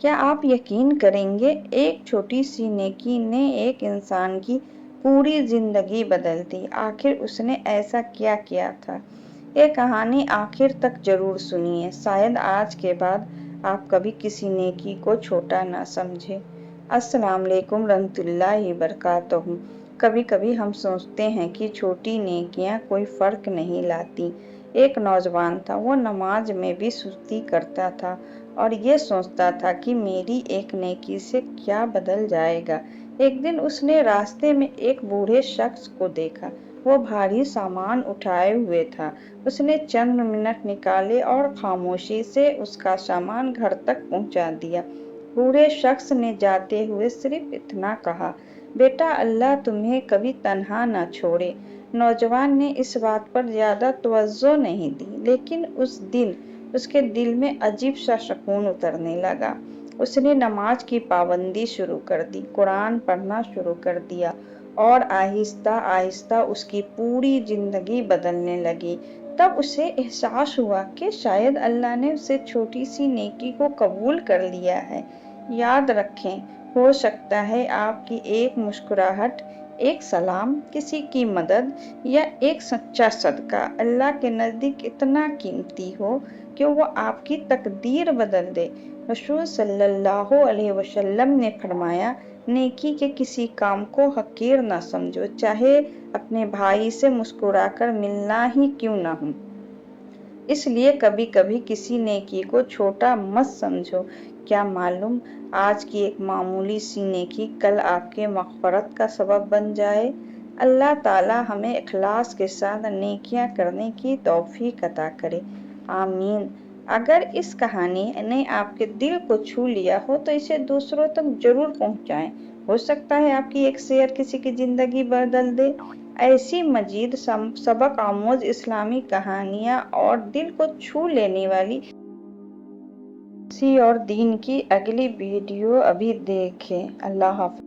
کیا آپ یقین کریں گے، ایک چھوٹی سی نیکی نے ایک انسان کی پوری زندگی بدل دی۔ آخر اس نے ایسا کیا کیا تھا؟ یہ کہانی آخر تک ضرور سنیے، شاید آج کے بعد آپ کبھی کسی نیکی کو چھوٹا نہ سمجھیں۔ السلام علیکم رحمۃ اللہ وبرکاتہ۔ کبھی کبھی ہم سوچتے ہیں کہ چھوٹی نیکیاں کوئی فرق نہیں لاتی۔ ایک نوجوان تھا، وہ نماز میں بھی سستی کرتا تھا اور یہ سوچتا تھا کہ میری ایک نیکی سے کیا بدل جائے گا۔ ایک دن اس نے راستے میں ایک بوڑھے شخص کو دیکھا، وہ بھاری سامان اٹھائے ہوئے تھا۔ اس نے چند منٹ نکالے اور خاموشی سے اس کا سامان گھر تک پہنچا دیا۔ بوڑھے شخص نے جاتے ہوئے صرف اتنا کہا، بیٹا اللہ تمہیں کبھی تنہا نہ چھوڑے۔ نوجوان نے اس بات پر زیادہ توجہ نہیں دی، لیکن اس کے دل میں عجیب سا سکون اترنے لگا۔ اس نے نماز کی پابندی شروع کر دی، قرآن پڑھنا شروع کر دیا اور آہستہ آہستہ اس کی پوری زندگی بدلنے لگی۔ تب اسے احساس ہوا کہ شاید اللہ نے اسے چھوٹی سی نیکی کو قبول کر لیا ہے۔ یاد رکھیں، ہو سکتا ہے آپ کی ایک مسکراہٹ، ایک سلام، کسی کی مدد یا ایک سچا صدقہ اللہ کے نزدیک اتنا قیمتی ہو کہ وہ آپ کی تقدیر بدل دے۔ رسول صلی اللہ علیہ وسلم نے فرمایا، نیکی کے کسی کام کو حقیر نہ سمجھو، چاہے اپنے بھائی سے مسکرا کر ملنا ہی کیوں نہ ہو۔ اس لیے کبھی کبھی کسی نیکی کو چھوٹا مت سمجھو۔ کیا معلوم آج کی ایک معمولی سی نیکی کل آپ کے مغفرت کا سبب بن جائے۔ اللہ تعالیٰ ہمیں اخلاص کے ساتھ نیکیاں کرنے کی توفیق عطا کرے، آمین۔ اگر اس کہانی نے آپ کے دل کو چھو لیا ہو تو اسے دوسروں تک ضرور پہنچائیں۔ ہو سکتا ہے آپ کی ایک شیئر کسی کی زندگی بدل دے۔ ایسی مزید سبق آموز اسلامی کہانیاں اور دل کو چھو لینے والی اور دین کی اگلی ویڈیو ابھی دیکھیں۔ اللہ حافظ۔